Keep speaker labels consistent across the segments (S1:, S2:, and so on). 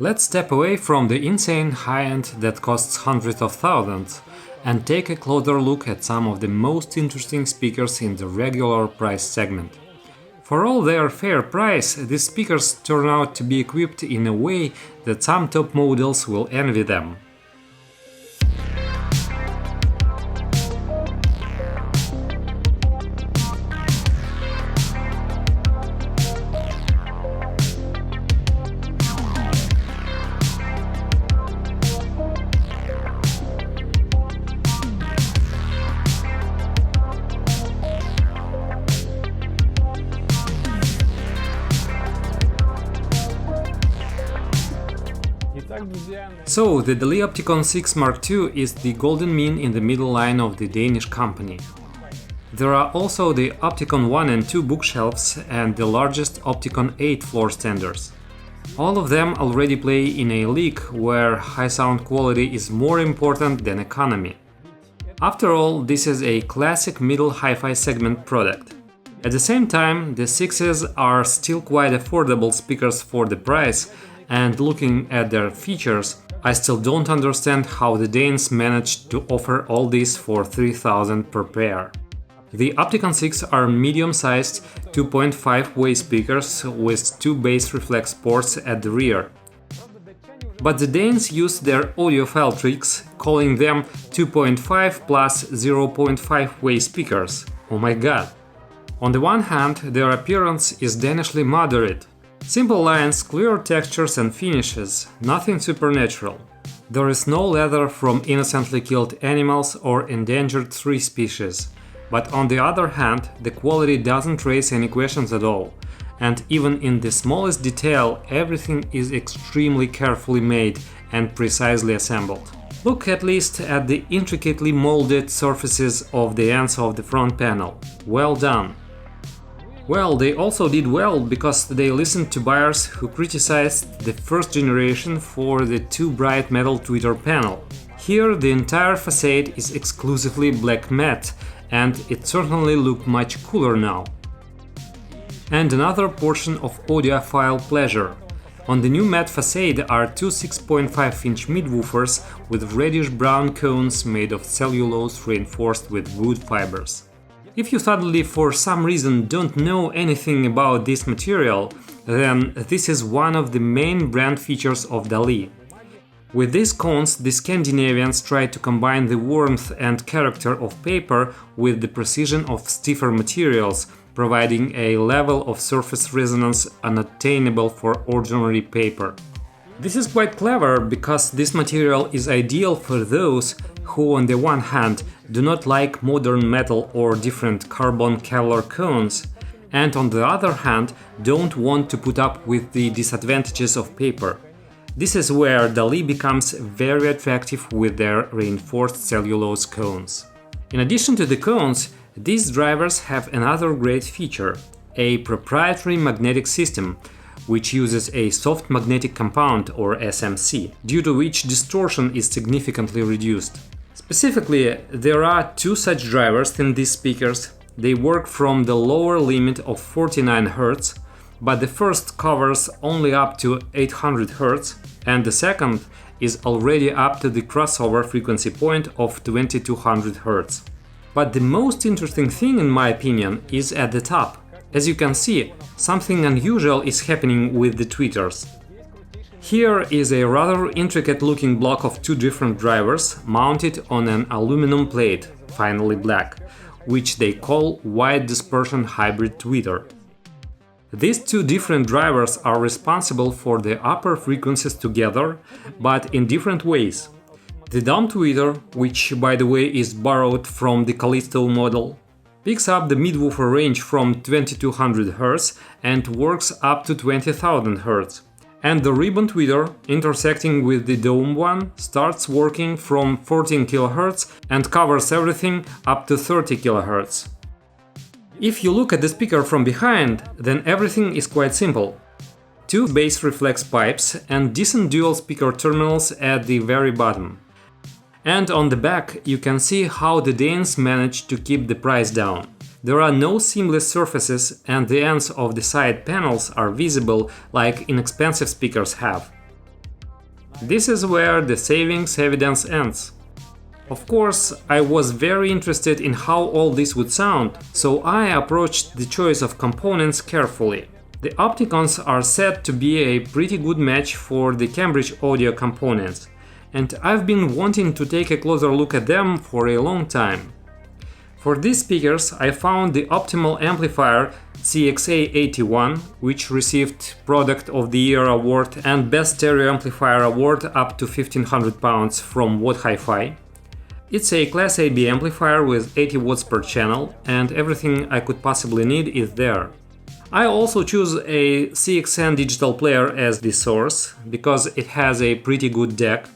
S1: Let's step away from the insane high-end that costs hundreds of thousands and take a closer look at some of the most interesting speakers in the regular price segment. For all their fair price, these speakers turn out to be equipped in a way that some top models will envy them. So, the DALI Opticon 6 Mark II is the golden mean in the middle line of the Danish company. There are also the Opticon 1 and 2 bookshelves and the largest Opticon 8 floor standers. All of them already play in a league where high sound quality is more important than economy. After all, this is a classic middle hi-fi segment product. At the same time, the 6s are still quite affordable speakers for the price, and looking at their features, I still don't understand how the Danes managed to offer all this for 3000 per pair. The Opticon 6 are medium-sized 2.5-way speakers with 2 bass reflex ports at the rear. But the Danes used their audiophile tricks, calling them 2.5 plus 0.5-way speakers. Oh my god! On the one hand, their appearance is Danishly moderate. Simple lines, clear textures and finishes, nothing supernatural. There is no leather from innocently killed animals or endangered tree species. But on the other hand, the quality doesn't raise any questions at all. And even in the smallest detail, everything is extremely carefully made and precisely assembled. Look at least at the intricately molded surfaces of the ends of the front panel. Well done! Well, they also did well because they listened to buyers who criticized the first generation for the too bright metal tweeter panel. Here the entire facade is exclusively black matte, and it certainly looked much cooler now. And another portion of audiophile pleasure. On the new matte facade are two 6.5-inch midwoofers with reddish-brown cones made of cellulose reinforced with wood fibers. If you suddenly for some reason don't know anything about this material, then this is one of the main brand features of DALI. With these cones, the Scandinavians tried to combine the warmth and character of paper with the precision of stiffer materials, providing a level of surface resonance unattainable for ordinary paper. This is quite clever because this material is ideal for those who, on the one hand, do not like modern metal or different carbon Kevlar cones, and on the other hand, don't want to put up with the disadvantages of paper. This is where DALI becomes very attractive with their reinforced cellulose cones. In addition to the cones, these drivers have another great feature – a proprietary magnetic system, which uses a soft magnetic compound or SMC, due to which distortion is significantly reduced. Specifically, there are two such drivers in these speakers. They work from the lower limit of 49 Hz, but the first covers only up to 800 Hz, and the second is already up to the crossover frequency point of 2200 Hz. But the most interesting thing, in my opinion, is at the top. As you can see, something unusual is happening with the tweeters. Here is a rather intricate-looking block of two different drivers mounted on an aluminum plate, finally black, which they call wide dispersion hybrid tweeter. These two different drivers are responsible for the upper frequencies together, but in different ways. The dome tweeter, which by the way is borrowed from the Callisto model, picks up the midwoofer range from 2200 Hz and works up to 20,000 Hz. And the ribbon tweeter, intersecting with the dome one, starts working from 14 kHz and covers everything up to 30 kHz. If you look at the speaker from behind, then everything is quite simple. Two bass reflex pipes and decent dual speaker terminals at the very bottom. And on the back you can see how the Danes managed to keep the price down. There are no seamless surfaces and the ends of the side panels are visible like inexpensive speakers have. This is where the savings evidence ends. Of course, I was very interested in how all this would sound, so I approached the choice of components carefully. The Opticons are said to be a pretty good match for the Cambridge audio components, and I've been wanting to take a closer look at them for a long time. For these speakers, I found the optimal amplifier CXA81, which received Product of the Year award and Best Stereo Amplifier award up to £1,500 from What Hi-Fi. It's a Class AB amplifier with 80 watts per channel, and everything I could possibly need is there. I also choose a CXN digital player as the source, because it has a pretty good DAC,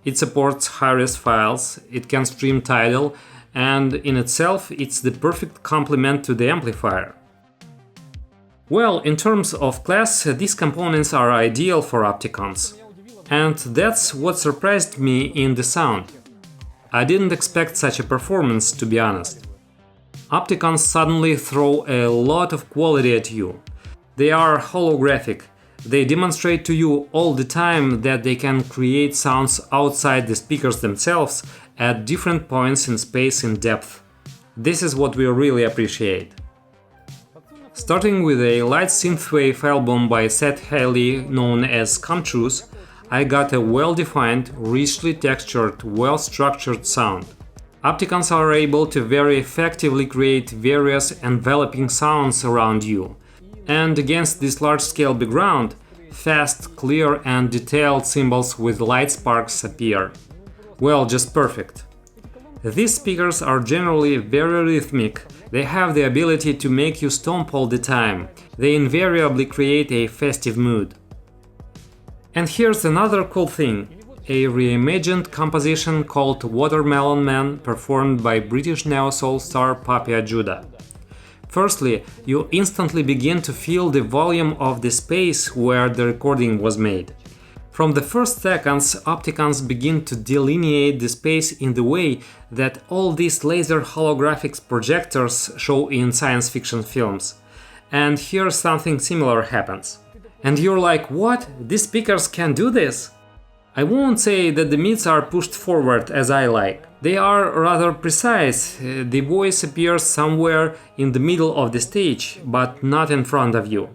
S1: it supports high-res files, it can stream Tidal, and in itself it's the perfect complement to the amplifier. Well, in terms of class, these components are ideal for Opticons. And that's what surprised me in the sound. I didn't expect such a performance, to be honest. Opticons suddenly throw a lot of quality at you. They are holographic. They demonstrate to you all the time that they can create sounds outside the speakers themselves at different points in space and depth. This is what we really appreciate. Starting with a light synthwave album by Seth Haley known as Come Truth, I got a well-defined, richly textured, well-structured sound. Opticons are able to very effectively create various enveloping sounds around you, and against this large-scale background, fast, clear and detailed cymbals with light sparks appear. Well, just perfect. These speakers are generally very rhythmic. They have the ability to make you stomp all the time. They invariably create a festive mood. And here's another cool thing. A reimagined composition called Watermelon Man performed by British neo-soul star Papia Judah. Firstly, you instantly begin to feel the volume of the space where the recording was made. From the first seconds, Opticons begin to delineate the space in the way that all these laser holographic projectors show in science fiction films. And here something similar happens. And you're like, what? These speakers can do this? I won't say that the mids are pushed forward as I like. They are rather precise. The voice appears somewhere in the middle of the stage, but not in front of you.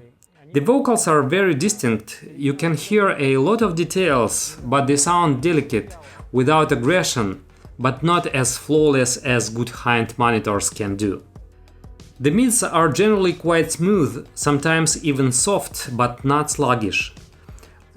S1: The vocals are very distinct. You can hear a lot of details, but they sound delicate, without aggression, but not as flawless as good high-end monitors can do. The mids are generally quite smooth, sometimes even soft, but not sluggish.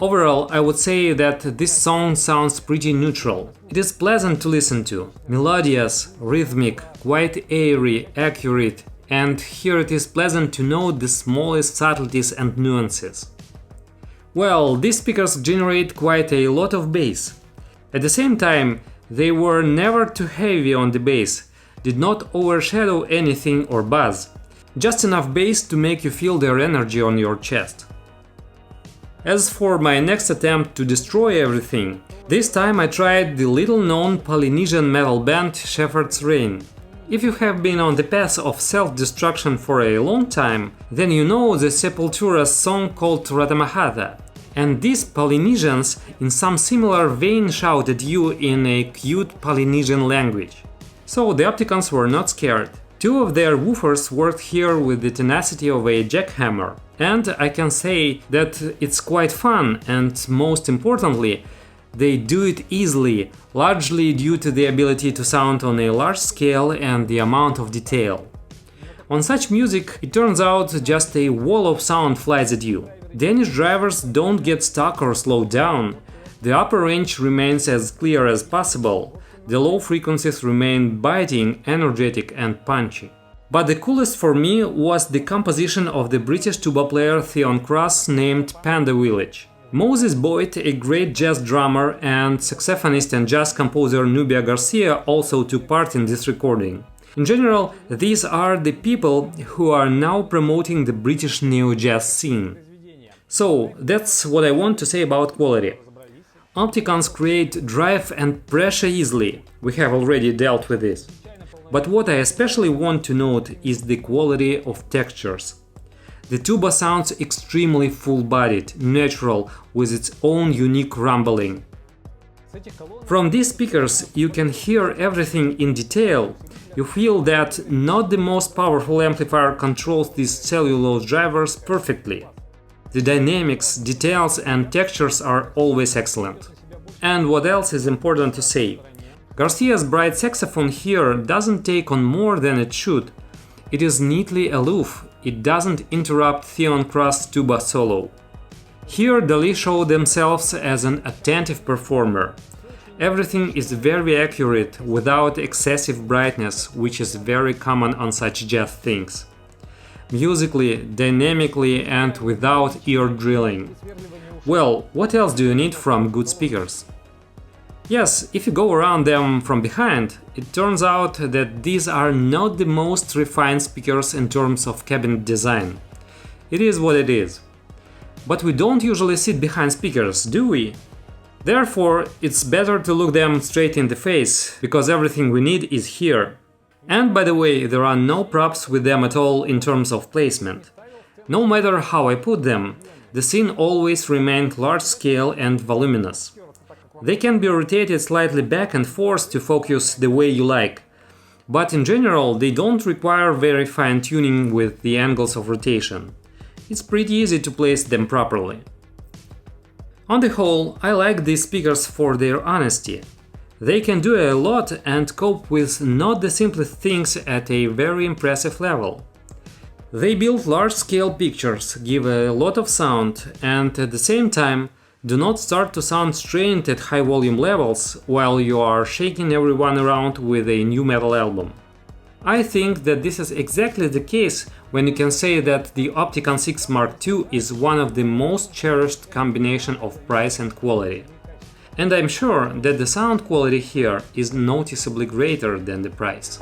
S1: Overall, I would say that this song sounds pretty neutral. It is pleasant to listen to, melodious, rhythmic, quite airy, accurate, and here it is pleasant to note the smallest subtleties and nuances. Well, these speakers generate quite a lot of bass. At the same time, they were never too heavy on the bass, did not overshadow anything or buzz, just enough bass to make you feel their energy on your chest. As for my next attempt to destroy everything, this time I tried the little-known Polynesian metal band Shepherd's Reign. If you have been on the path of self-destruction for a long time, then you know the Sepultura's song called Ratamahata. And these Polynesians in some similar vein shout at you in a cute Polynesian language. So the Opticons were not scared. Two of their woofers worked here with the tenacity of a jackhammer. And I can say that it's quite fun, and most importantly, they do it easily, largely due to the ability to sound on a large scale and the amount of detail. On such music, it turns out just a wall of sound flies at you. Danish drivers don't get stuck or slowed down. The upper range remains as clear as possible. The low frequencies remain biting, energetic and punchy. But the coolest for me was the composition of the British tuba player Theon Cross named Panda Village. Moses Boyd, a great jazz drummer, and saxophonist and jazz composer Nubia Garcia also took part in this recording. In general, these are the people who are now promoting the British neo-jazz scene. So, that's what I want to say about quality. Opticons create drive and pressure easily, we have already dealt with this. But what I especially want to note is the quality of textures. The tuba sounds extremely full-bodied, natural, with its own unique rumbling. From these speakers you can hear everything in detail. You feel that not the most powerful amplifier controls these cellulose drivers perfectly. The dynamics, details and textures are always excellent. And what else is important to say? Garcia's bright saxophone here doesn't take on more than it should. It is neatly aloof, it doesn't interrupt Theon Cross tuba solo. Here DALI show themselves as an attentive performer. Everything is very accurate, without excessive brightness, which is very common on such jazz things. Musically, dynamically and without ear drilling. Well, what else do you need from good speakers? Yes, if you go around them from behind, it turns out that these are not the most refined speakers in terms of cabinet design. It is what it is. But we don't usually sit behind speakers, do we? Therefore, it's better to look them straight in the face, because everything we need is here. And by the way, there are no props with them at all in terms of placement. No matter how I put them, the scene always remained large-scale and voluminous. They can be rotated slightly back and forth to focus the way you like, but in general they don't require very fine tuning with the angles of rotation. It's pretty easy to place them properly. On the whole, I like these speakers for their honesty. They can do a lot and cope with not the simplest things at a very impressive level. They build large-scale pictures, give a lot of sound, and at the same time do not start to sound strained at high volume levels while you are shaking everyone around with a new metal album. I think that this is exactly the case when you can say that the Opticon 6 Mark II is one of the most cherished combination of price and quality. And I'm sure that the sound quality here is noticeably greater than the price.